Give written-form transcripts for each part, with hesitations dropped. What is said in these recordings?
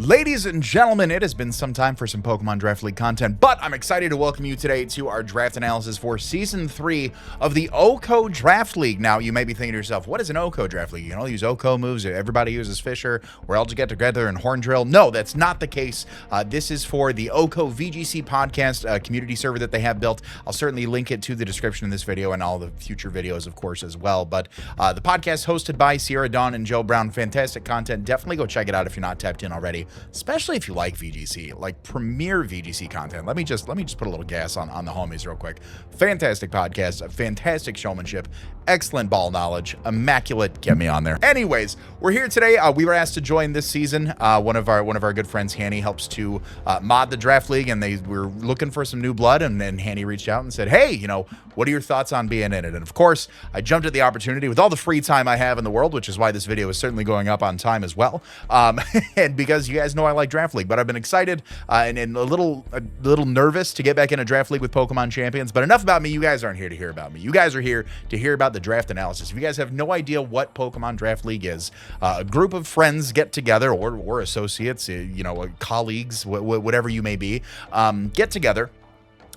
Ladies and gentlemen, it has been some time for some Pokemon Draft League content, but I'm excited to welcome you today to our draft analysis for Season 3 of the OHKO Draft League. Now, you may be thinking to yourself, what is an OHKO Draft League? You can all use OHKO moves, everybody uses Fisher, we're all to get together and horn drill. No, that's not the case. This is for the OHKO VGC podcast community server that they have built. I'll certainly link it to the description of this video and all the future videos, of course, as well. But the podcast hosted by Sierra Dawn and Joe Brown, fantastic content. Definitely go check it out if you're not tapped in already. Especially if you like VGC, like premier VGC content. Let me just put a little gas on the homies real quick. Fantastic podcast, fantastic showmanship, excellent ball knowledge, immaculate. Get me on there. Anyways, we're here today. We were asked to join this season. One of our good friends, Hanny, helps to mod the draft league, and they were looking for some new blood. And then Hanny reached out and said, "Hey, you know, what are your thoughts on being in it?" And of course, I jumped at the opportunity with all the free time I have in the world, which is why this video is certainly going up on time as well. And because you guys know I like draft league, but I've been excited and a little nervous to get back in a draft league with Pokemon Champions. But enough about me. You guys aren't here to hear about me. You guys are here to hear about the draft analysis. If you guys have no idea what Pokemon Draft League is, a group of friends get together, or associates, colleagues, whatever you may be, get together.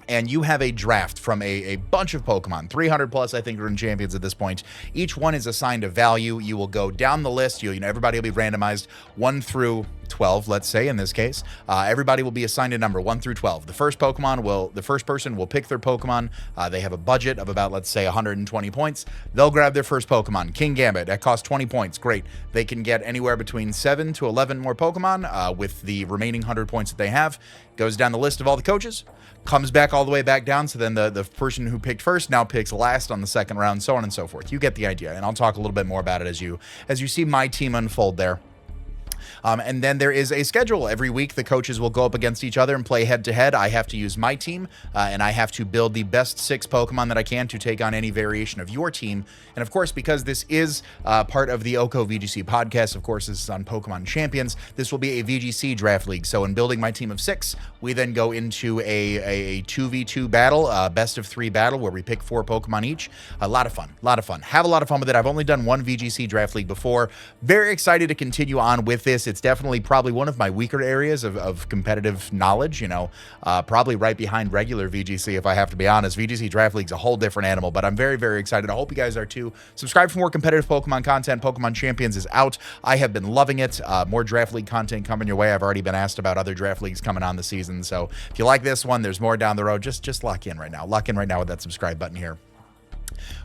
And you have a draft from a bunch of Pokemon, 300 plus, I think, are in Champions at this point. Each one is assigned a value. You will go down the list. Everybody will be randomized 1 through 12, let's say, in this case. Everybody will be assigned a number 1 through 12. The first person will pick their Pokemon. They have a budget of about, let's say, 120 points. They'll grab their first Pokemon, Kingambit. That costs 20 points. Great. They can get anywhere between 7 to 11 more Pokemon with the remaining 100 points that they have. Goes down the list of all the coaches, comes back all the way back down. So then the person who picked first now picks last on the second round, so on and so forth. You get the idea. And I'll talk a little bit more about it as you see my team unfold there. And then there is a schedule. Every week, the coaches will go up against each other and play head-to-head. I have to use my team, and I have to build the best 6 Pokemon that I can to take on any variation of your team. And of course, because this is part of the OHKO VGC podcast, of course, this is on Pokemon Champions, this will be a VGC draft league. So in building my team of 6, we then go into a 2v2 battle, best of 3 battle, where we pick 4 Pokemon each. A lot of fun. Have a lot of fun with it. I've only done one VGC draft league before. Very excited to continue on with this. It's definitely probably one of my weaker areas of competitive knowledge, probably right behind regular VGC, if I have to be honest. VGC Draft League's a whole different animal, but I'm very, very excited. I hope you guys are too. Subscribe for more competitive Pokemon content. Pokemon Champions is out. I have been loving it. More Draft League content coming your way. I've already been asked about other Draft Leagues coming on the season, so if you like this one, there's more down the road. Just lock in right now. Lock in right now with that subscribe button here.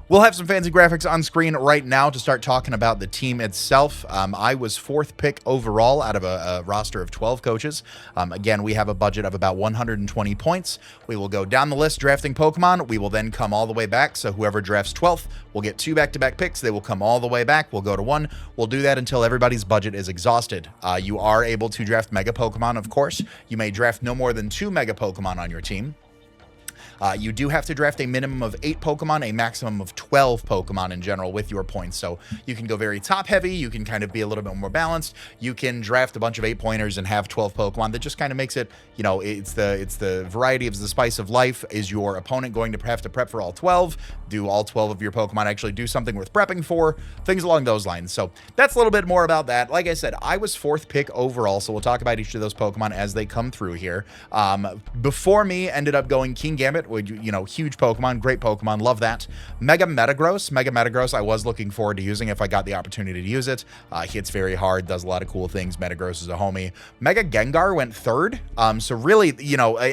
We'll have some fancy graphics on screen right now to start talking about the team itself. I was 4th pick overall out of a roster of 12 coaches. Again, we have a budget of about 120 points. We will go down the list drafting Pokemon. We will then come all the way back. So whoever drafts 12th will get 2 back-to-back picks. They will come all the way back. We'll go to 1. We'll do that until everybody's budget is exhausted. You are able to draft Mega Pokemon, of course. You may draft no more than 2 Mega Pokemon on your team. You do have to draft a minimum of 8 Pokemon, a maximum of 12 Pokemon in general with your points. So you can go very top heavy. You can kind of be a little bit more balanced. You can draft a bunch of 8-pointers and have 12 Pokemon. That just kind of makes it, it's the variety of the spice of life. Is your opponent going to have to prep for all 12? Do all 12 of your Pokemon actually do something worth prepping for? Things along those lines. So that's a little bit more about that. Like I said, I was 4th pick overall, so we'll talk about each of those Pokemon as they come through here. Before me ended up going Kingambit, huge Pokemon, great Pokemon, love that. Mega Metagross, I was looking forward to using if I got the opportunity to use it. Hits very hard, does a lot of cool things. Metagross is a homie. Mega Gengar went 3rd. So really,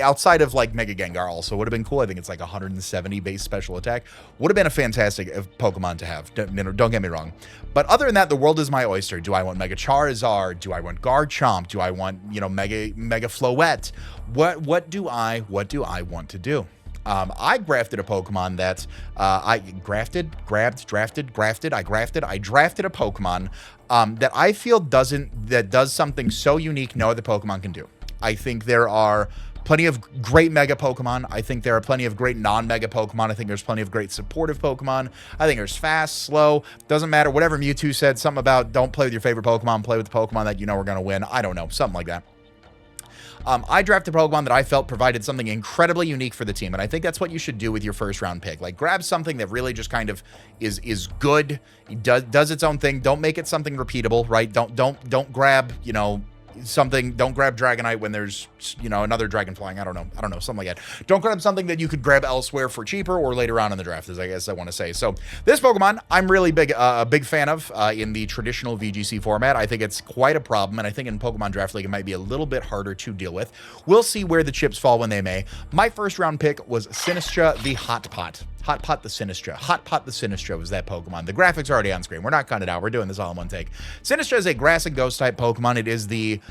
outside of like Mega Gengar also would have been cool. I think it's like 170 base special attack. Would have been a fantastic Pokemon to have. Don't get me wrong. But other than that, the world is my oyster. Do I want Mega Charizard? Do I want Garchomp? Do I want, Mega Floette? What do I want to do? I grafted a Pokemon that I drafted a Pokemon that I feel does something so unique no other Pokemon can do. I think there are plenty of great Mega Pokemon. I think there are plenty of great non-Mega Pokemon. I think there's plenty of great supportive Pokemon. I think there's fast, slow, doesn't matter. Whatever Mewtwo said, something about don't play with your favorite Pokemon, play with the Pokemon that are going to win. I don't know, something like that. I drafted a Pokemon that I felt provided something incredibly unique for the team, and I think that's what you should do with your first round pick. Like, grab something that really just kind of is good, does its own thing. Don't make it something repeatable, right? Don't grab, something. Don't grab Dragonite when there's, you know, another dragon flying. I don't know, something like that. Don't grab something that you could grab elsewhere for cheaper or later on in the draft, as I guess I want to say. So this Pokemon, I'm really a big fan of in the traditional VGC format. I think it's quite a problem, and I think in Pokemon Draft League it might be a little bit harder to deal with. We'll see where the chips fall when they may. My first round pick was Sinistra the Hot Pot. Hot Pot the Sinistra. Hot Pot the Sinistra was that Pokemon. The graphics are already on screen. We're not cutting it out. We're doing this all in one take. Sinistra is a grass and ghost type Pokemon. It is the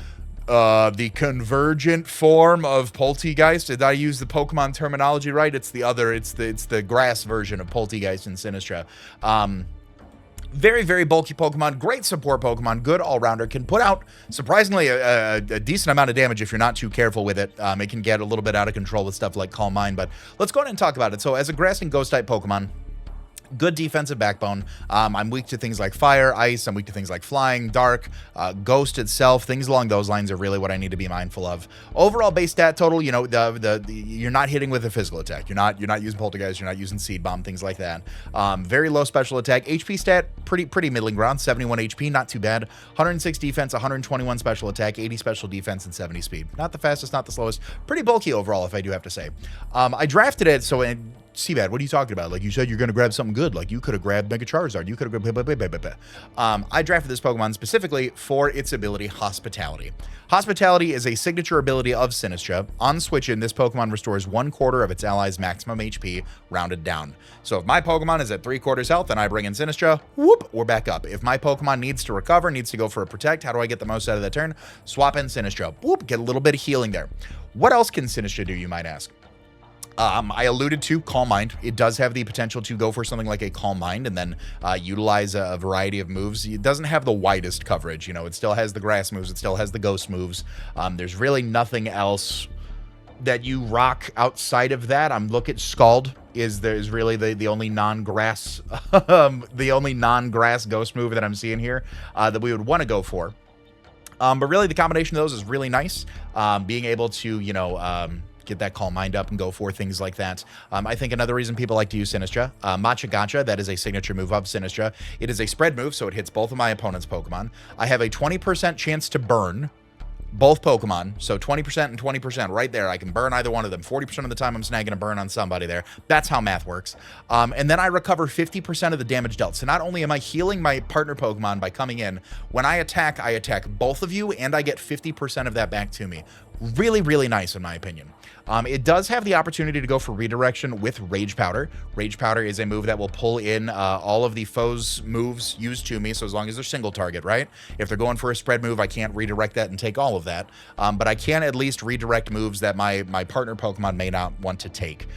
convergent form of Poltegeist. Did I use the Pokemon terminology right? It's the grass version of Poltegeist and Sinistra. Very, very bulky Pokemon, great support Pokemon, good all-rounder, can put out surprisingly a decent amount of damage if you're not too careful with it. It can get a little bit out of control with stuff like Calm Mind, but let's go ahead and talk about it. So as a grass and ghost type Pokemon, good defensive backbone. I'm weak to things like fire, ice. I'm weak to things like flying, dark, ghost itself. Things along those lines are really what I need to be mindful of. Overall base stat total, you know, you're not hitting with a physical attack. You're not using Poltergeist. You're not using Seed Bomb, things like that. Very low special attack. HP stat, pretty middling ground. 71 HP, not too bad. 106 defense, 121 special attack, 80 special defense, and 70 speed. Not the fastest, not the slowest. Pretty bulky overall, if I do have to say. I drafted it so in CBAD, what are you talking about? Like, you said you're going to grab something good. Like, you could have grabbed Mega Charizard. You could have grabbed... I drafted this Pokemon specifically for its ability, Hospitality. Hospitality is a signature ability of Sinistra. On switch-in, this Pokemon restores 1/4 of its allies' maximum HP, rounded down. So if my Pokemon is at 3/4 health and I bring in Sinistra, whoop, we're back up. If my Pokemon needs to recover, needs to go for a Protect, how do I get the most out of that turn? Swap in Sinistra. Whoop, get a little bit of healing there. What else can Sinistra do, you might ask? I alluded to Calm Mind. It does have the potential to go for something like a Calm Mind and then utilize a variety of moves. It doesn't have the widest coverage. You know, it still has the grass moves. It still has the ghost moves. There's really nothing else that you rock outside of that. I'm looking at Scald is really the only non-grass the only non-grass ghost move that I'm seeing here that we would want to go for. But really the combination of those is really nice. Being able to, you know, get that Calm Mind up and go for things like that. I think another reason people like to use Sinistra, Matcha Gotcha, that is a signature move of Sinistra. It is a spread move, so it hits both of my opponent's Pokemon. I have a 20% chance to burn both Pokemon, so 20% and 20% right there. I can burn either one of them. 40% of the time I'm snagging a burn on somebody there. That's how math works. And then I recover 50% of the damage dealt. So not only am I healing my partner Pokemon by coming in, when I attack both of you, and I get 50% of that back to me. Really, really nice in my opinion. It does have the opportunity to go for redirection with Rage Powder. Rage Powder is a move that will pull in all of the foe's moves used to me, so as long as they're single target, right? If they're going for a spread move, I can't redirect that and take all of that, but I can at least redirect moves that my partner Pokemon may not want to take.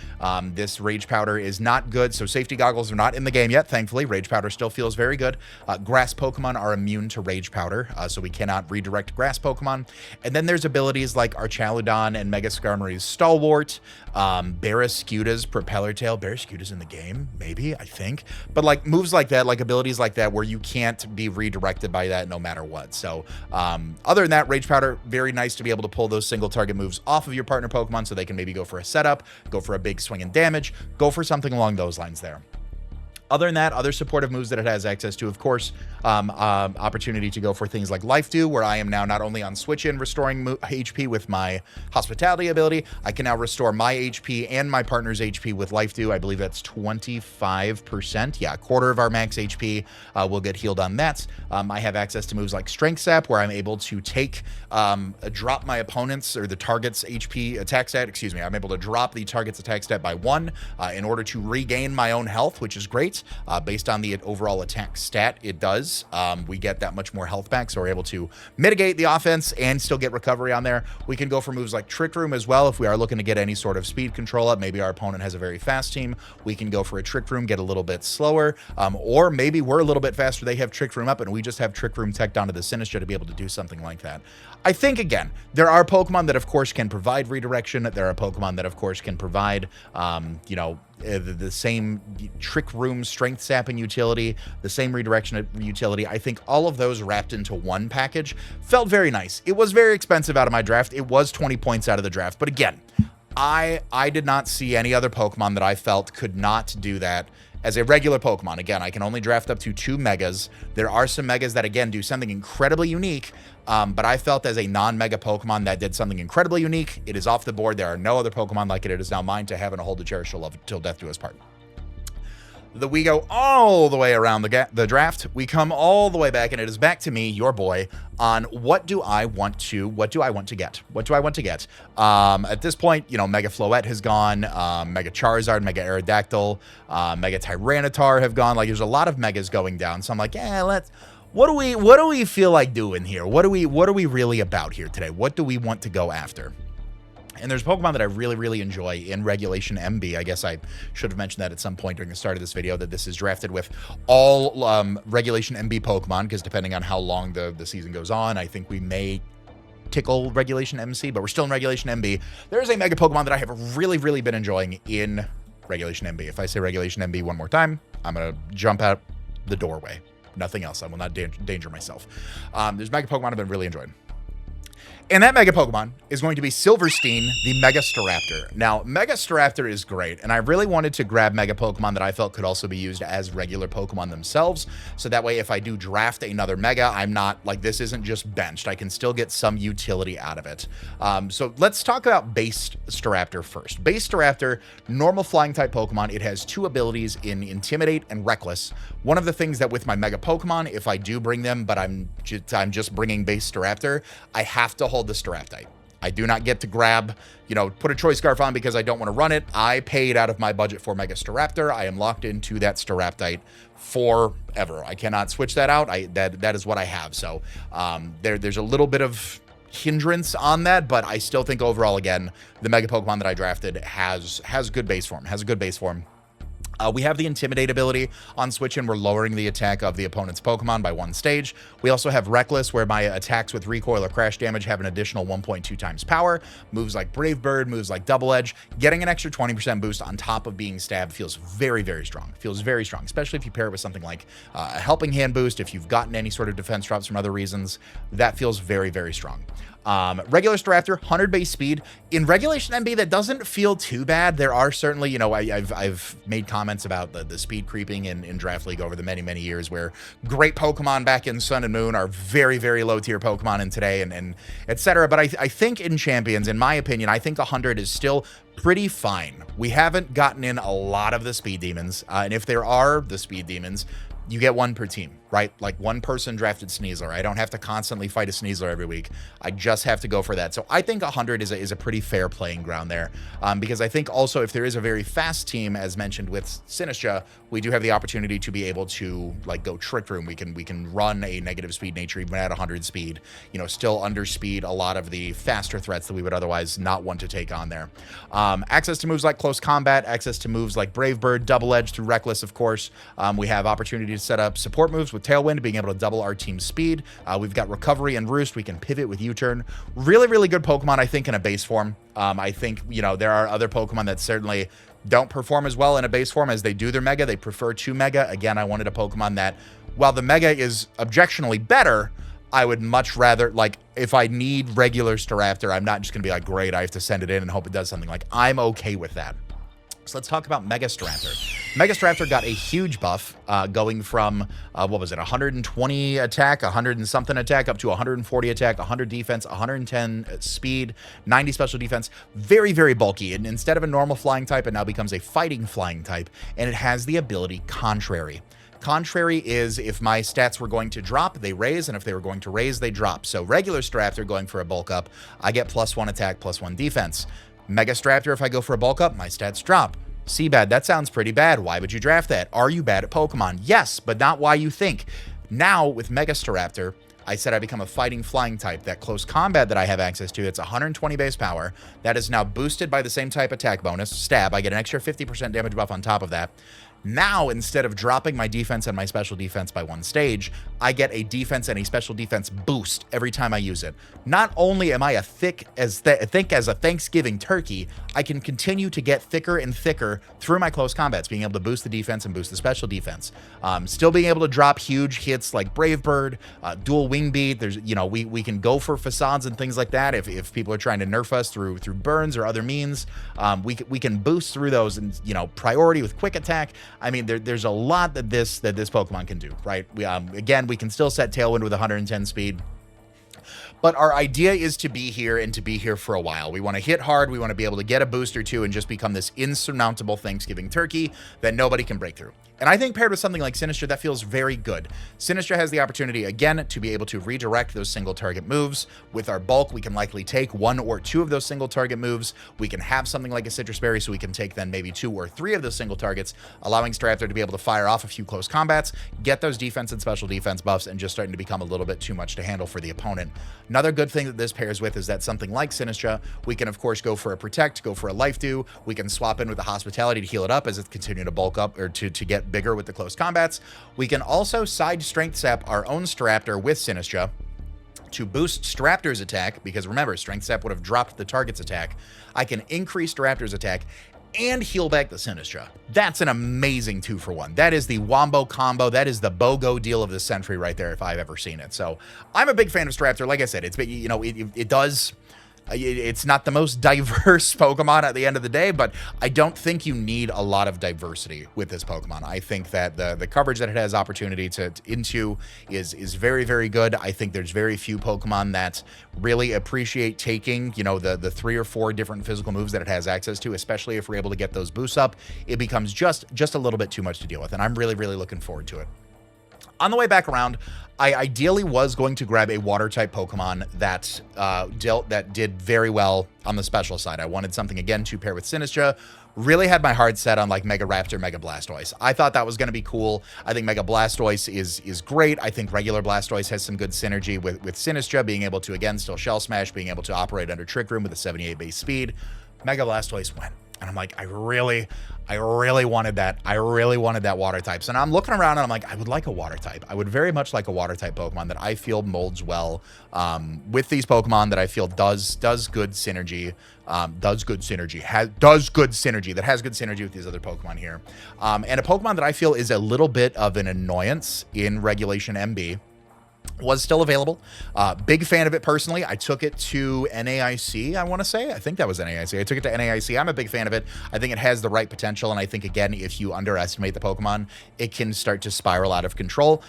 This Rage Powder is not good, so safety goggles are not in the game yet, thankfully. Rage Powder still feels very good. Grass Pokemon are immune to Rage Powder, so we cannot redirect grass Pokemon. And then there's abilities like Archaludon and Mega Skarmory's Stalwart, Barraskewda's Propeller Tail. Barraskewda's in the game, maybe, I think. But like moves like that, like abilities like that, where you can't be redirected by that no matter what. So other than that, Rage Powder, very nice to be able to pull those single target moves off of your partner Pokemon so they can maybe go for a setup, go for a big swing and damage, go for something along those lines there. Other than that, other supportive moves that it has access to, of course, opportunity to go for things like Life Dew, where I am now not only on switch-in restoring HP with my Hospitality ability, I can now restore my HP and my partner's HP with Life Dew. I believe that's 25%. Yeah, a quarter of our max HP will get healed on that. I have access to moves like Strength Sap, where I'm able to take, drop my opponent's or the target's HP attack stat, excuse me, I'm able to drop the target's attack stat by 1 in order to regain my own health, which is great. Based on the overall attack stat, it does. We get that much more health back, so we're able to mitigate the offense and still get recovery on there. We can go for moves like Trick Room as well if we are looking to get any sort of speed control up. Maybe our opponent has a very fast team. We can go for a Trick Room, get a little bit slower, or maybe we're a little bit faster. They have Trick Room up, and we just have Trick Room teched onto the Sinistra to be able to do something like that. I think, again, there are Pokemon that, of course, can provide redirection. There are Pokemon that, of course, can provide, you know, the same Trick Room strength sapping utility, the same redirection utility. I think all of those wrapped into one package felt very nice. It was very expensive out of my draft. It was 20 points out of the draft. But again, I did not see any other Pokemon that I felt could not do that as a regular Pokemon, again, I can only draft up to 2 Megas. There are some Megas that, again, do something incredibly unique, but I felt as a non-Mega Pokemon that did something incredibly unique. It is off the board. There are no other Pokemon like it. It is now mine to have and hold to cherish to love till death do us part. We go all the way around the draft. We come all the way back, and it is back to me, your boy, on what do I want to get? At this point, you know, Mega Floette has gone, Mega Charizard, Mega Aerodactyl, Mega Tyranitar have gone. Like, there's a lot of Megas going down. So I'm like, yeah, what do we feel like doing here? What are we really about here today? What do we want to go after? And there's Pokemon that I really, really enjoy in Regulation MB. I guess I should have mentioned that at some point during the start of this video, that this is drafted with all Regulation MB Pokemon, because depending on how long the season goes on, I think we may tickle Regulation MC, but we're still in Regulation MB. There's a Mega Pokemon that I have really, really been enjoying in Regulation MB. If I say Regulation MB one more time, I'm going to jump out the doorway. Nothing else. I will not danger myself. There's Mega Pokemon I've been really enjoying. And that Mega Pokemon is going to be Silverstein, the Mega Staraptor. Now, Mega Staraptor is great, and I really wanted to grab Mega Pokemon that I felt could also be used as regular Pokemon themselves, so that way if I do draft another Mega, I'm not, like, this isn't just benched. I can still get some utility out of it. So let's talk about Base Staraptor first. Base Staraptor, normal Flying-type Pokemon. It has 2 abilities in Intimidate and Reckless. One of the things that with my Mega Pokemon, if I do bring them, but I'm just bringing Base Staraptor, I have to hold the Staraptite. I do not get to grab, you know, put a Choice Scarf on because I don't want to run it. I paid out of my budget for Mega Staraptor. I am locked into that Staraptite forever. I cannot switch that out. That is what I have. So there's a little bit of hindrance on that, but I still think overall, again, the Mega Pokemon that I drafted has good base form. We have the Intimidate ability on switch, and we're lowering the attack of the opponent's Pokemon by 1 stage. We also have Reckless, where my attacks with recoil or crash damage have an additional 1.2 times power. Moves like Brave Bird, moves like Double Edge. Getting an extra 20% boost on top of being stabbed feels very, very strong. Feels very strong, especially if you pair it with something like a Helping Hand boost. If you've gotten any sort of defense drops from other reasons, that feels very, very strong. Regular Staraptor, 100 base speed. In Regulation MB, that doesn't feel too bad. There are certainly, you know, I've made comments about the speed creeping in Draft League over the many, many years, where great Pokemon back in Sun and Moon are very, very low tier Pokemon in today, and etc. But I think in Champions, in my opinion, I think 100 is still pretty fine. We haven't gotten in a lot of the speed demons, and if there are the speed demons, you get 1 per team, right? Like 1 person drafted Sneasler. I don't have to constantly fight a Sneasler every week. I just have to go for that. So I think 100 is a pretty fair playing ground there, because I think also if there is a very fast team, as mentioned with Sinistra, we do have the opportunity to be able to, like, go Trick Room. We can run a negative speed nature even at 100 speed, you know, still underspeed a lot of the faster threats that we would otherwise not want to take on there. Access to moves like Close Combat, access to moves like Brave Bird, Double Edge through Reckless, of course. We have opportunity to set up support moves with Tailwind, being able to double our team's speed. We've got Recovery and Roost. We can pivot with U-Turn. Really, really good Pokemon, I think, in a base form. I think, you know, there are other Pokemon that certainly don't perform as well in a base form as they do their Mega. They prefer 2 Mega. Again, I wanted a Pokemon that, while the Mega is objectionably better, I would much rather, like, if I need regular Staraptor, I'm not just going to be like, great, I have to send it in and hope it does something. Like, I'm okay with that. So let's talk about Mega Staraptor. Mega Staraptor got a huge buff, going from, what was it, 120 attack, 100 and something attack, up to 140 attack, 100 defense, 110 speed, 90 special defense. Very, very bulky. And instead of a normal flying type, it now becomes a fighting flying type, and it has the ability Contrary. Contrary is if my stats were going to drop, they raise, and if they were going to raise, they drop. So regular Staraptor going for a bulk up, I get +1 attack, +1 defense. Mega Staraptor, if I go for a bulk up, my stats drop. CBAD, that sounds pretty bad. Why would you draft that? Are you bad at Pokemon? Yes, but not why you think. Now, with Mega Staraptor, I said I become a fighting flying type. That Close Combat that I have access to, it's 120 base power. That is now boosted by the same type attack bonus, Stab. I get an extra 50% damage buff on top of that. Now, instead of dropping my defense and my special defense by 1 stage, I get a defense and a special defense boost every time I use it. Not only am I thick as a Thanksgiving turkey, I can continue to get thicker and thicker through my close combats, being able to boost the defense and boost the special defense. Still being able to drop huge hits like Brave Bird, Dual Wing Beat. There's, you know, we can go for facades and things like that if people are trying to nerf us through burns or other means. We can boost through those, and, you know, priority with quick attack. I mean, there's a lot that this Pokemon can do, right? Again, we can still set Tailwind with 110 speed. But our idea is to be here and to be here for a while. We want to hit hard. We want to be able to get a boost or two and just become this insurmountable Thanksgiving turkey that nobody can break through. And I think paired with something like Sinistra, that feels very good. Sinistra has the opportunity, again, to be able to redirect those single target moves. With our bulk, we can likely take 1 or 2 of those single target moves. We can have something like a Citrus Berry, so we can take then maybe 2 or 3 of those single targets, allowing Staraptor to be able to fire off a few close combats, get those defense and special defense buffs, and just starting to become a little bit too much to handle for the opponent. Another good thing that this pairs with is that something like Sinistra, we can, of course, go for a Protect, go for a Life Dew. We can swap in with the Hospitality to heal it up as it's continuing to bulk up or to get bigger with the close combats. We can also side Strength Sap our own Staraptor with Sinistra to boost Staraptor's attack, because remember, Strength Sap would have dropped the target's attack. I can increase Staraptor's attack and heal back the Sinistra. That's an amazing 2-for-1. That is the Wombo combo. That is the BOGO deal of the century right there, if I've ever seen it. So I'm a big fan of Staraptor. Like I said, it's not the most diverse Pokemon at the end of the day, but I don't think you need a lot of diversity with this Pokemon. I think that the coverage that it has opportunity into is very, very good. I think there's very few Pokemon that really appreciate taking, the 3 or 4 different physical moves that it has access to, especially if we're able to get those boosts up. It becomes just a little bit too much to deal with, and I'm really, really looking forward to it. On the way back around, I ideally was going to grab a water-type Pokemon that did very well on the special side. I wanted something, again, to pair with Sinistra. Really had my heart set on, like, Mega Raptor, Mega Blastoise. I thought that was going to be cool. I think Mega Blastoise is great. I think regular Blastoise has some good synergy with Sinistra, being able to, again, still Shell Smash, being able to operate under Trick Room with a 78 base speed. Mega Blastoise went. And I'm like, I really wanted that. I really wanted that water type. So now I'm looking around and I'm like, I would like a water type. I would very much like a water type Pokemon that I feel molds well with these Pokemon, that I feel does good synergy, that has good synergy with these other Pokemon here. And a Pokemon that I feel is a little bit of an annoyance in Regulation MB was still available. Big fan of it personally. I took it to NAIC, I want to say. I think that was NAIC. I took it to NAIC. I'm a big fan of it. I think it has the right potential, and I think, again, if you underestimate the Pokemon, it can start to spiral out of control.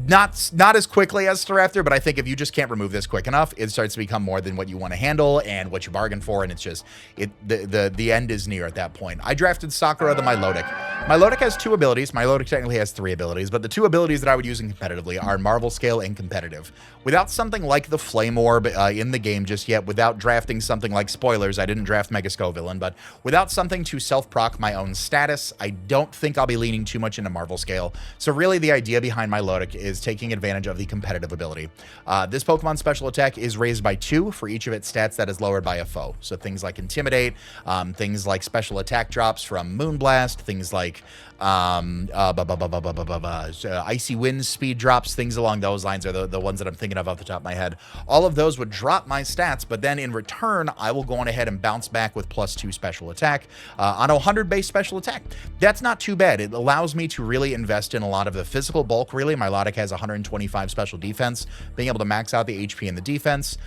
Not as quickly as Staraptor, but I think if you just can't remove this quick enough, it starts to become more than what you want to handle and what you bargain for, and it's just, the end is near at that point. I drafted Sakura the Milotic. Milotic has 2 abilities. Milotic technically has 3 abilities, but the 2 abilities that I would use competitively are Marvel Scale and Competitive. Without something like the Flame Orb in the game just yet, without drafting something like, spoilers, I didn't draft Mega Scovillain, but without something to self-proc my own status, I don't think I'll be leaning too much into Marvel Scale. So really the idea behind Milotic is taking advantage of the competitive ability. This Pokemon's special attack is raised by 2 for each of its stats that is lowered by a foe. So things like Intimidate, things like special attack drops from Moonblast, things like Icy Wind speed drops, things along those lines are the ones that I'm thinking of off the top of my head. All of those would drop my stats, but then in return, I will go on ahead and bounce back with +2 special attack on a 100 base special attack. That's not too bad. It allows me to really invest in a lot of the physical bulk, really. Milotic has 125 special defense. Being able to max out the HP and the defense,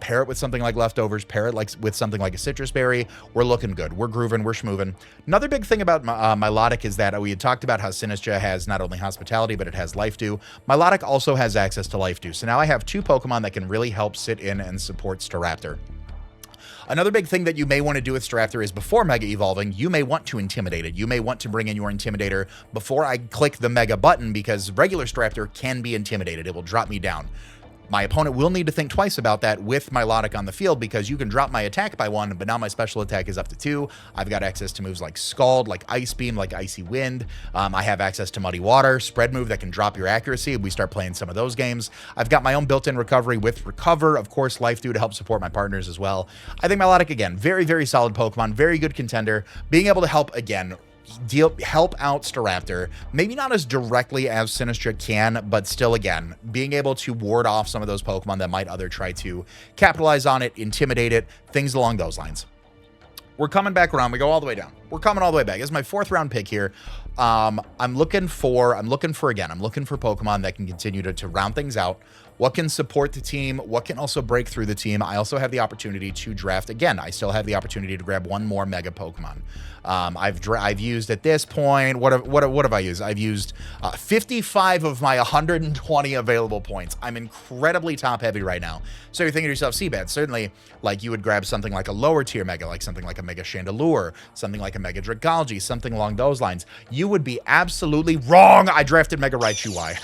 pair it with something like Leftovers, pair it with something like a Citrus Berry, we're looking good. We're grooving, we're schmooving. Another big thing about Milotic is that we had talked about how Sinistra has not only Hospitality, but it has Life Dew. Milotic also has access to Life Dew. So now I have 2 Pokemon that can really help sit in and support Staraptor. Another big thing that you may want to do with Staraptor is before Mega Evolving, you may want to Intimidate it. You may want to bring in your Intimidator before I click the Mega button, because regular Staraptor can be intimidated. It will drop me down. My opponent will need to think twice about that with Milotic on the field, because you can drop my attack by 1, but now my special attack is up to 2. I've got access to moves like Scald, like Ice Beam, like Icy Wind. I have access to Muddy Water, Spread Move that can drop your accuracy. We start playing some of those games. I've got my own built-in recovery with Recover, of course, Life Dew to help support my partners as well. I think Milotic, again, very, very solid Pokemon, very good contender. Being able to help, again, help out Staraptor, maybe not as directly as Sinistra can, but still, again, being able to ward off some of those Pokemon that might try to capitalize on it, intimidate it, things along those lines. We're coming back around. We go all the way down. We're coming all the way back. This is my 4th round pick here. I'm looking for Pokemon that can continue to round things out. what can support the team, what can also break through the team. I also have the opportunity to draft again. I still have the opportunity to grab one more Mega Pokemon. I've used at this point, what have I used? I've used 55 of my 120 available points. I'm incredibly top heavy right now. So you're thinking to yourself, CBAD, certainly, like, you would grab something like a lower tier Mega, like something like a Mega Chandelure, something like a Mega Dragalge, something along those lines. You would be absolutely wrong. I drafted Mega Raichu Y.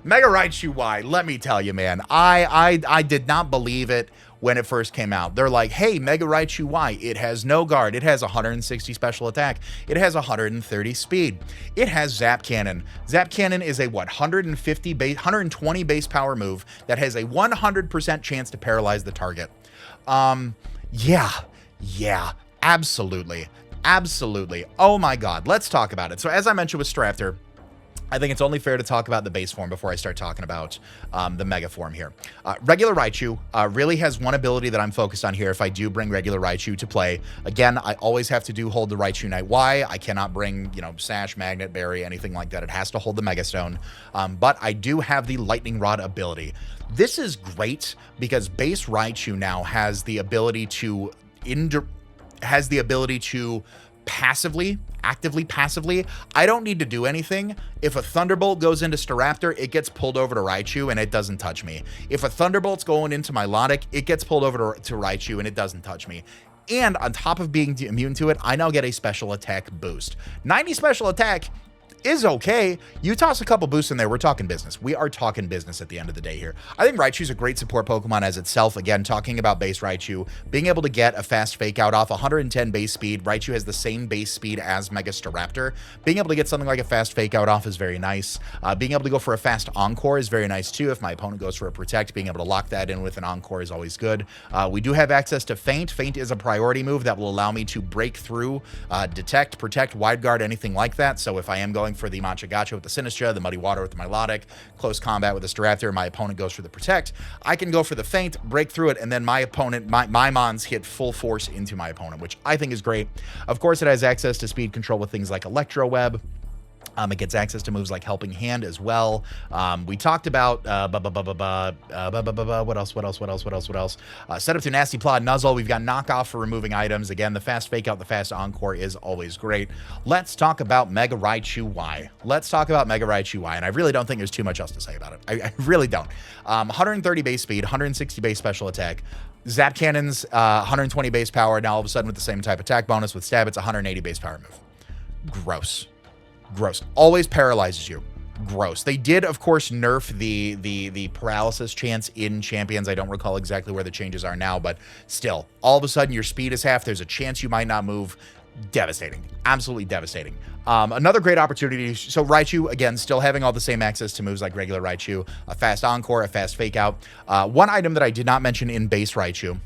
Mega Raichu Y, let me tell you, man, I did not believe it when it first came out. They're like, hey, Mega Raichu Y, it has no guard, it has 160 special attack, it has 130 speed, it has Zap Cannon. Zap Cannon is a, what, 120 base power move that has a 100% chance to paralyze the target. Yeah, absolutely. Oh my God, let's talk about it. So as I mentioned with Strafter, I think it's only fair to talk about the base form before I start talking about the mega form here. Regular Raichu really has one ability that I'm focused on here if I do bring regular Raichu to play. Again, I always have to do hold the Raichu Knight Y. I cannot bring, you know, Sash, Magnet, Berry, anything like that. It has to hold the Mega Stone. But I do have the Lightning Rod ability. This is great because base Raichu now has the ability to actively passively. I don't need to do anything. If a Thunderbolt goes into Staraptor, it gets pulled over to Raichu and it doesn't touch me. If a Thunderbolt's going into Milotic, it gets pulled over to Raichu and it doesn't touch me. And on top of being immune to it, I now get a special attack boost. 90 special attack is okay. You toss a couple boosts in there, we're talking business. We are talking business at the end of the day here. I think Raichu's a great support Pokemon as itself. Again, talking about base Raichu, being able to get a fast fake out off 110 base speed. Raichu has the same base speed as Mega Staraptor. Being able to get something like a fast fake out off is very nice. Being able to go for a fast Encore is very nice too. If my opponent goes for a Protect, being able to lock that in with an Encore is always good. We do have access to Feint. Feint is a priority move that will allow me to break through, Detect, Protect, Wide Guard, anything like that. So if I am going for the Machagacha with the Sinistra, the Muddy Water with the Milotic, close combat with the Staraptor, my opponent goes for the Protect, I can go for the Feint, break through it, and then my opponent, my Mons hit full force into my opponent, which I think is great. Of course, it has access to speed control with things like Electro Web. It gets access to moves like Helping Hand as well. We talked about what else? Set up to Nasty Plot Nuzzle. We've got Knockoff for removing items. Again, the fast fake out, the fast Encore is always great. Let's talk about Mega Raichu Y. And I really don't think there's too much else to say about it. I really don't. 130 base speed, 160 base special attack. Zap Cannon's 120 base power. Now all of a sudden with the same type attack bonus with Stab, it's 180 base power move. Gross. Always paralyzes you. Gross. They did, of course, nerf the paralysis chance in Champions. I don't recall exactly where the changes are now, but still, all of a sudden your speed is half. There's a chance you might not move. Devastating. Absolutely devastating. Another great opportunity. So Raichu, again, still having all the same access to moves like regular Raichu, a fast Encore, a fast Fake Out. One item that I did not mention in base Raichu,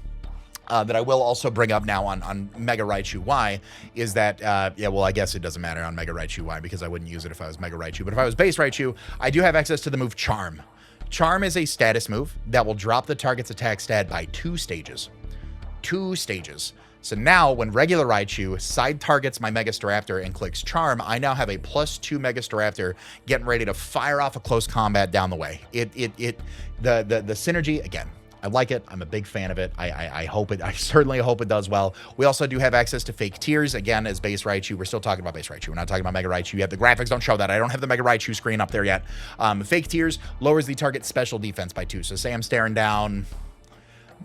that I will also bring up now on Mega Raichu Y is that, yeah, well, I guess it doesn't matter on Mega Raichu Y because I wouldn't use it if I was Mega Raichu. But if I was base Raichu, I do have access to the move Charm. Charm is a status move that will drop the target's attack stat by 2 stages. 2 stages. So now when regular Raichu side targets my Mega Staraptor and clicks Charm, I now have a +2 Mega Staraptor getting ready to fire off a close combat down the way. The synergy, again, I like it. I'm a big fan of it. I certainly hope it does well. We also do have access to Fake Tears, again, as base Raichu. We're still talking about base Raichu. We're not talking about Mega Raichu yet. The graphics don't show that. I don't have the Mega Raichu screen up there yet. Fake Tears lowers the target's special defense by 2. So say I'm staring down...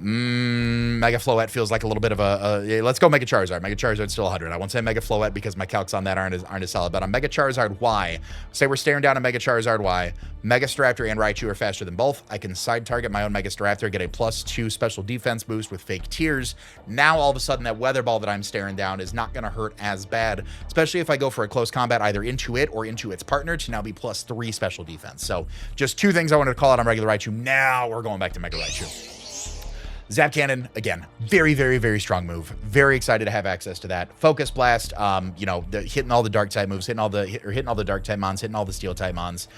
Mega Floette feels like a little bit of a let's go Mega Charizard. Mega Charizard's still 100. I won't say Mega Floette because my calcs on that aren't as solid, but on Mega Charizard Y, say we're staring down a Mega Charizard Y, Mega Staraptor and Raichu are faster than both. I can side target my own Mega Staraptor, get a +2 special defense boost with Fake Tears. Now all of a sudden that Weather Ball that I'm staring down is not going to hurt as bad, especially if I go for a close combat either into it or into its partner to now be +3 special defense. So just 2 things I wanted to call out on regular Raichu. Now we're going back to Mega Raichu. Zap Cannon, again, very, very, very strong move. Very excited to have access to that. Focus Blast, you know, hitting all the dark type moves, hitting all the dark type mons, hitting all the steel type mons,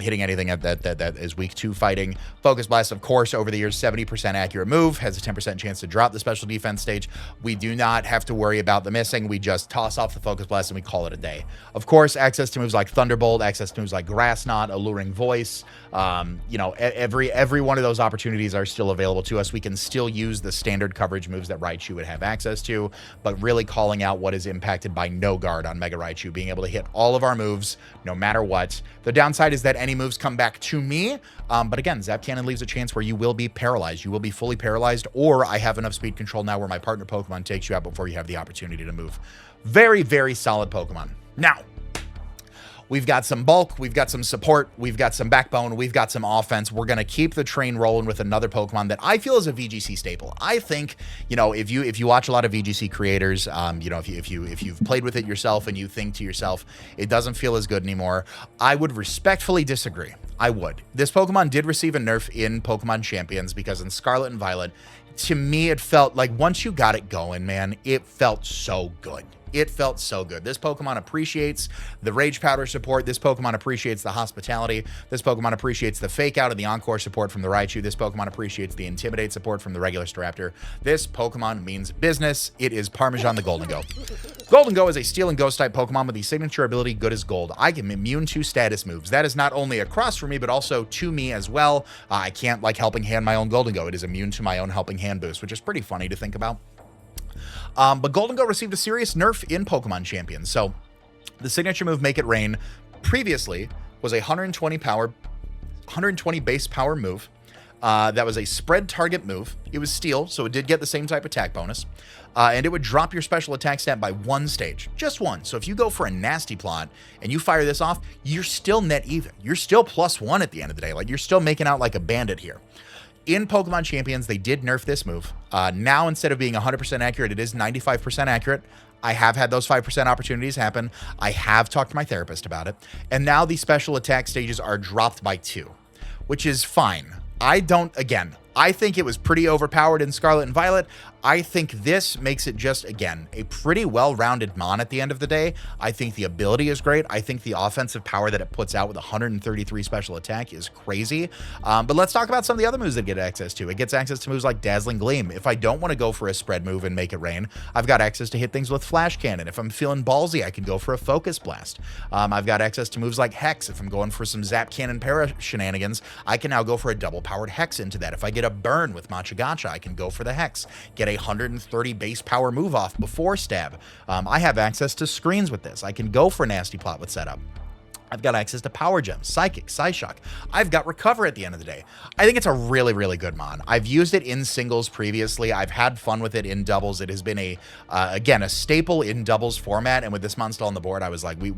hitting anything that is weak to fighting. Focus Blast, of course, over the years, 70% accurate move, has a 10% chance to drop the special defense stage. We do not have to worry about the missing. We just toss off the Focus Blast and we call it a day. Of course, access to moves like Thunderbolt, access to moves like Grass Knot, Alluring Voice, you know, every one of those opportunities are still available to us. We can still use the standard coverage moves that Raichu would have access to, but really calling out what is impacted by no guard on Mega Raichu, being able to hit all of our moves no matter what. The downside is that any moves come back to me, but again, Zap Cannon leaves a chance where you will be paralyzed. You will be fully paralyzed, or I have enough speed control now where my partner Pokemon takes you out before you have the opportunity to move. Very, very solid Pokemon. Now, we've got some bulk, we've got some support, we've got some backbone, we've got some offense. We're going to keep the train rolling with another Pokemon that I feel is a VGC staple. I think, you know, if you watch a lot of VGC creators, you know, if you've played with it yourself and you think to yourself, it doesn't feel as good anymore, I would respectfully disagree. I would. This Pokemon did receive a nerf in Pokemon Champions because in Scarlet and Violet, to me, it felt like once you got it going, man, it felt so good. It felt so good. This Pokemon appreciates the Rage Powder support. This Pokemon appreciates the hospitality. This Pokemon appreciates the Fake Out and the Encore support from the Raichu. This Pokemon appreciates the Intimidate support from the regular Staraptor. This Pokemon means business. It is Parmesan the Golden Go. Golden Go is a Steel and Ghost type Pokemon with the signature ability Good as Gold. I am immune to status moves. That is not only a cross for me, but also to me as well. I can't like Helping Hand my own Golden Go. It is immune to my own Helping Hand boost, which is pretty funny to think about. But Golden Go received a serious nerf in Pokemon Champions. So the signature move Make It Rain previously was a 120 base power move. That was a spread target move. It was steel, so it did get the same type attack bonus. And it would drop your special attack stat by one stage, just one. So if you go for a nasty plot and you fire this off, you're still net even. You're still +1 at the end of the day. Like, you're still making out like a bandit here. In Pokemon Champions, they did nerf this move. Now, instead of being 100% accurate, it is 95% accurate. I have had those 5% opportunities happen. I have talked to my therapist about it. And now the special attack stages are dropped by 2, which is fine. I think it was pretty overpowered in Scarlet and Violet. I think this makes it just, again, a pretty well-rounded mon at the end of the day. I think the ability is great. I think the offensive power that it puts out with 133 special attack is crazy. But let's talk about some of the other moves that get access to. It gets access to moves like Dazzling Gleam. If I don't want to go for a spread move and Make It Rain, I've got access to hit things with Flash Cannon. If I'm feeling ballsy, I can go for a Focus Blast. I've got access to moves like Hex. If I'm going for some Zap Cannon para shenanigans, I can now go for a double-powered Hex into that. If I get a burn with Machagacha, I can go for the Hex. Get a 130 base power move off before stab. I have access to screens with this. I can go for Nasty Plot with setup. I've got access to Power Gems, Psychic, Psyshock. I've got Recover at the end of the day. I think it's a really, really good mon. I've used it in singles previously. I've had fun with it in doubles. It has been again, a staple in doubles format. And with this mon still on the board, I was like, we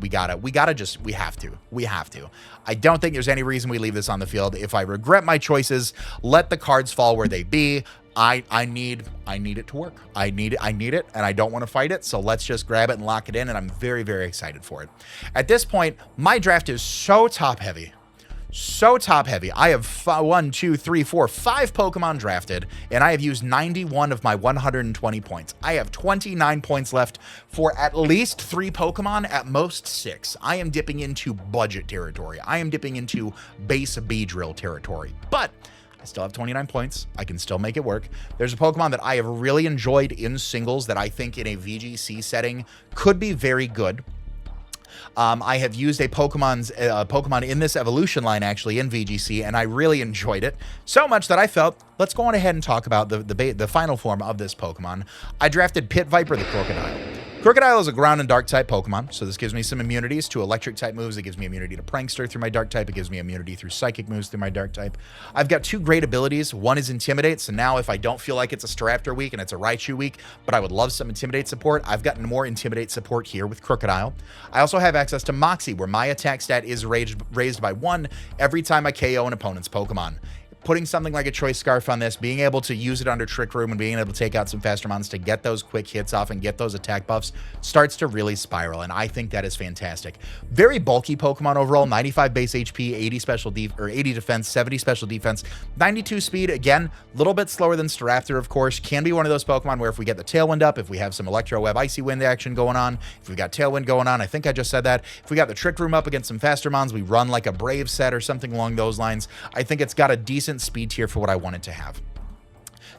have to. I don't think there's any reason we leave this on the field. If I regret my choices, let the cards fall where they be. I need it to work. I need it, and I don't want to fight it, so let's just grab it and lock it in, and I'm very, very excited for it. At this point, my draft is so top-heavy. So top-heavy. I have 5 Pokemon drafted, and I have used 91 of my 120 points. I have 29 points left for at least 3 Pokemon, at most 6. I am dipping into budget territory. I am dipping into base B-drill territory. But I still have 29 points. I can still make it work. There's a Pokemon that I have really enjoyed in singles that I think in a VGC setting could be very good. I have used a Pokemon in this evolution line, actually, in VGC, and I really enjoyed it so much that I felt, let's go on ahead and talk about the final form of this Pokemon. I drafted Pit Viper the Crocodile. Crocodile is a ground and dark type Pokemon, so this gives me some immunities to electric type moves. It gives me immunity to Prankster through my dark type. It gives me immunity through psychic moves through my dark type. I've got 2 great abilities. One is Intimidate, so now if I don't feel like it's a Staraptor week and it's a Raichu week, but I would love some Intimidate support, I've gotten more Intimidate support here with Crocodile. I also have access to Moxie, where my attack stat is raised by 1 every time I KO an opponent's Pokemon. putting something like a Choice Scarf on this, being able to use it under Trick Room and being able to take out some faster mons to get those quick hits off and get those attack buffs starts to really spiral, and I think that is fantastic. Very bulky Pokemon overall, 95 base HP, 80 defense, 70 special defense, 92 speed. Again, a little bit slower than Staraptor, of course. Can be one of those Pokemon where if we get the Tailwind up, if we have some Electro Web Icy Wind action going on, if we've got Tailwind going on, I think I just said that. If we got the Trick Room up against some faster mons, we run like a Brave set or something along those lines. I think it's got a decent speed tier for what I want it to have.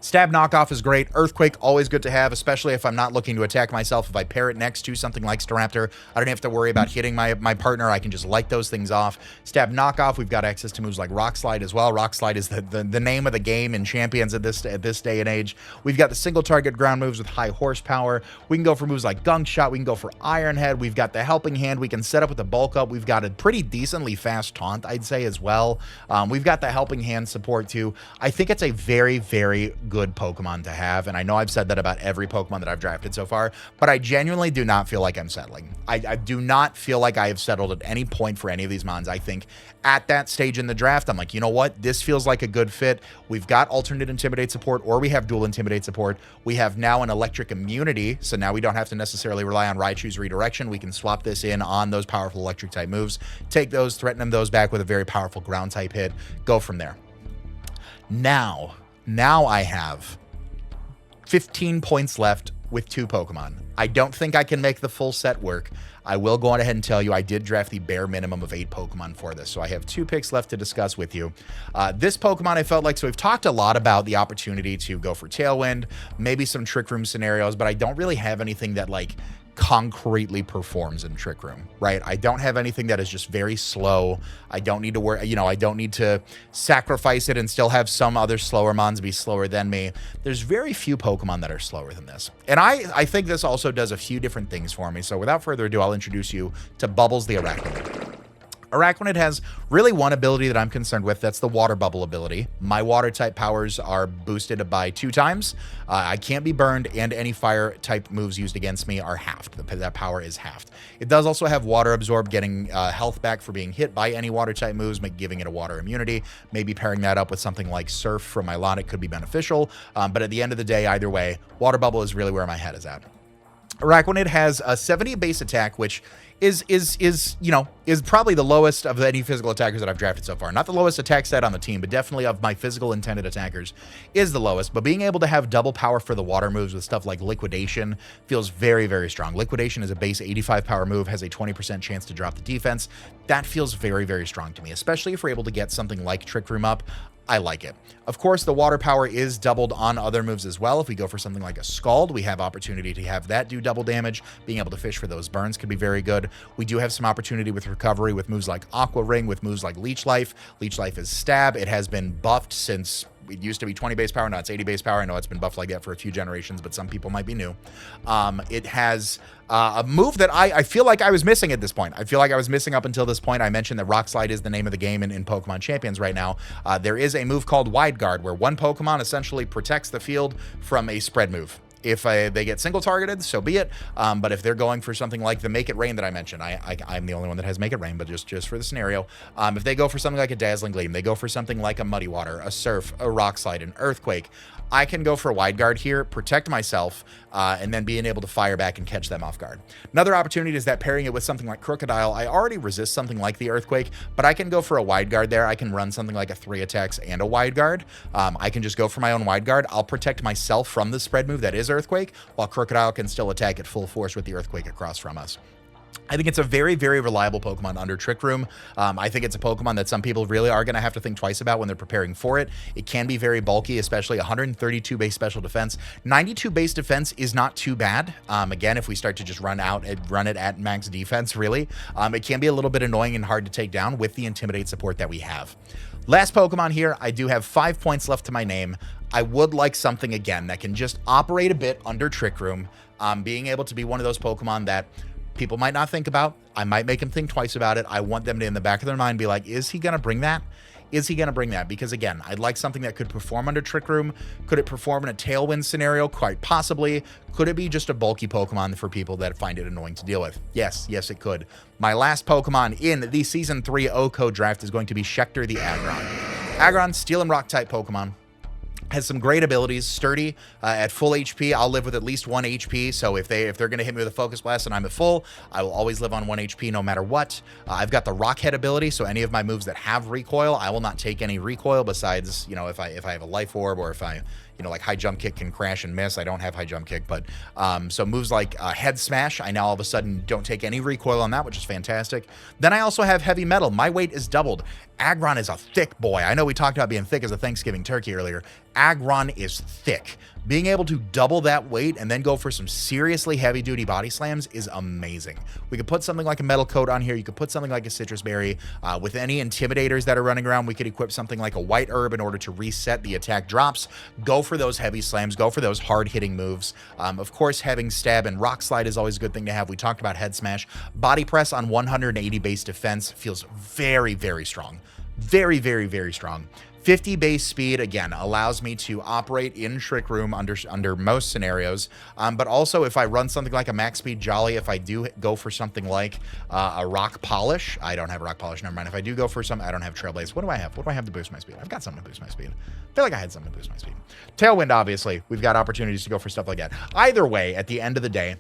Stab Knockoff is great. Earthquake, always good to have, especially if I'm not looking to attack myself. If I pair it next to something like Staraptor, I don't have to worry about hitting my partner. I can just light those things off. Stab Knockoff, we've got access to moves like Rock Slide as well. Rock Slide is the name of the game in Champions at this day and age. We've got the single target ground moves with high horsepower. We can go for moves like Gunk Shot. We can go for Iron Head. We've got the Helping Hand. We can set up with the Bulk Up. We've got a pretty decently fast Taunt, I'd say, as well. We've got the Helping Hand support too. I think it's a very, very good Pokemon to have, and I know I've said that about every Pokemon that I've drafted so far, but I genuinely do not feel like I'm settling. I do not feel like I have settled at any point for any of these mons. I think at that stage in the draft, I'm like, you know what? This feels like a good fit. We've got alternate Intimidate support, or we have dual Intimidate support. We have now an Electric Immunity, so now we don't have to necessarily rely on Raichu's Redirection. We can swap this in on those powerful Electric type moves, take those, threaten those back with a very powerful Ground type hit, go from there. Now I have 15 points left with 2 Pokemon. I don't think I can make the full set work. I will go on ahead and tell you I did draft the bare minimum of 8 Pokemon for this, so I have 2 picks left to discuss with you. This Pokemon I felt like, so we've talked a lot about the opportunity to go for Tailwind, maybe some Trick Room scenarios, but I don't really have anything that like concretely performs in Trick Room, right? I don't have anything that is just very slow. I don't need to worry, you know, I don't need to sacrifice it and still have some other slower mons be slower than me. There's very few Pokemon that are slower than this. And I think this also does a few different things for me. So without further ado, I'll introduce you to Bubbles the Arachnid. Arachnid has really one ability that I'm concerned with. That's the Water Bubble ability. My water type powers are boosted by 2 times. I can't be burned, and any fire type moves used against me are halved. That power is halved. It does also have Water Absorb, getting health back for being hit by any water type moves, giving it a water immunity. Maybe pairing that up with something like Surf from Milotic could be beneficial. But at the end of the day, either way, Water Bubble is really where my head is at. Arachnid has a 70 base attack, which is probably the lowest of any physical attackers that I've drafted so far. Not the lowest attack stat on the team, but definitely of my physical intended attackers is the lowest. But being able to have double power for the water moves with stuff like Liquidation feels very, very strong. Liquidation is a base 85 power move, has a 20% chance to drop the defense. That feels very, very strong to me, especially if we're able to get something like Trick Room up. I like it. Of course, the water power is doubled on other moves as well. If we go for something like a Scald, we have opportunity to have that do double damage. Being able to fish for those burns could be very good. We do have some opportunity with recovery with moves like Aqua Ring, with moves like Leech Life. Leech Life is Stab. It has been buffed since it used to be 20 base power. Now it's 80 base power. I know it's been buffed like that for a few generations, but some people might be new. It has a move that I feel like I was missing at this point. I feel like I was missing up until this point. I mentioned that Rock Slide is the name of the game in Pokemon Champions right now. There is a move called Wide Guard, where one Pokemon essentially protects the field from a spread move. If they get single targeted, so be it. But if they're going for something like the Make It Rain that I mentioned, I'm the only one that has Make It Rain, but just for the scenario, if they go for something like a Dazzling Gleam, they go for something like a Muddy Water, a Surf, a Rock Slide, an Earthquake, I can go for a Wide Guard here, protect myself, and then being able to fire back and catch them off guard. Another opportunity is that pairing it with something like Crocodile, I already resist something like the Earthquake, but I can go for a Wide Guard there. I can run something like a 3 attacks and a Wide Guard. I can just go for my own Wide Guard. I'll protect myself from the spread move that is Earthquake, while Crocodile can still attack at full force with the Earthquake across from us. I think it's a very, very reliable Pokemon under Trick Room. I think it's a Pokemon that some people really are going to have to think twice about when they're preparing for it. It can be very bulky, especially 132 base special defense. 92 base defense is not too bad. Again, if we start to just run it at max defense, really, it can be a little bit annoying and hard to take down with the Intimidate support that we have. Last Pokemon here, I do have 5 points left to my name. I would like something, again, that can just operate a bit under Trick Room, being able to be one of those Pokemon that people might not think about. I might make them think twice about it. I want them to, in the back of their mind, be like, is he going to bring that? Is he going to bring that? Because, again, I'd like something that could perform under Trick Room. Could it perform in a Tailwind scenario? Quite possibly. Could it be just a bulky Pokemon for people that find it annoying to deal with? Yes, it could. My last Pokemon in the Season 3 OHKO draft is going to be Schecter the Aggron. Aggron, Steel and Rock type Pokemon. Has some great abilities. Sturdy at full HP. I'll live with at least 1 HP. So if they're going to hit me with a Focus Blast and I'm at full, I will always live on 1 HP no matter what. I've got the Rock Head ability, so any of my moves that have recoil, I will not take any recoil. Besides, you know, if I have a Life Orb, or if I, you know, like High Jump Kick can crash and miss. I don't have High Jump Kick, but so moves like Head Smash, I now all of a sudden don't take any recoil on that, which is fantastic. Then I also have Heavy Metal. My weight is doubled. Aggron is a thick boy. I know we talked about being thick as a Thanksgiving turkey earlier. Aggron is thick. Being able to double that weight and then go for some seriously heavy-duty body slams is amazing. We could put something like a Metal Coat on here. You could put something like a Citrus Berry. With any Intimidators that are running around, we could equip something like a White Herb in order to reset the attack drops. Go for those heavy slams. Go for those hard-hitting moves. Of course, having Stab and Rock Slide is always a good thing to have. We talked about Head Smash. Body Press on 180 base defense feels very, very strong. Very, very, very strong. 50 base speed, again, allows me to operate in Trick Room under most scenarios. But also, if I run something like a Max Speed Jolly, if I do go for something like a Rock Polish, I don't have Rock Polish, never mind. If I do go for some, I don't have Trailblaze. What do I have? What do I have to boost my speed? I've got something to boost my speed. I feel like I had something to boost my speed. Tailwind, obviously. We've got opportunities to go for stuff like that. Either way, at the end of the day,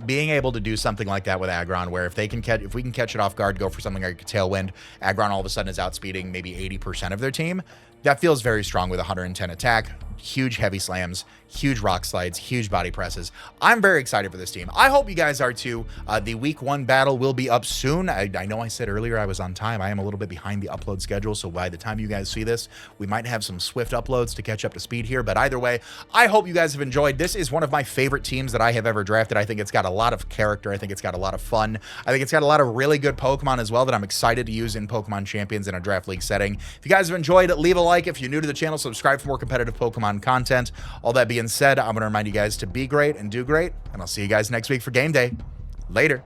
being able to do something like that with Aggron, where if we can catch it off guard, go for something like a Tailwind, Aggron all of a sudden is outspeeding maybe 80% of their team. That feels very strong with 110 attack, huge heavy slams, huge rock slides, huge body presses. I'm very excited for this team. I hope you guys are too. The week 1 battle will be up soon. I know I said earlier I was on time. I am a little bit behind the upload schedule, so by the time you guys see this, we might have some swift uploads to catch up to speed here. But either way, I hope you guys have enjoyed. This is one of my favorite teams that I have ever drafted. I think it's got a lot of character. I think it's got a lot of fun. I think it's got a lot of really good Pokemon as well that I'm excited to use in Pokemon Champions in a draft league setting. If you guys have enjoyed it, leave a like. If you're new to the channel, subscribe for more competitive Pokemon content. All that being said, I'm going to remind you guys to be great and do great, and I'll see you guys next week for game day. Later.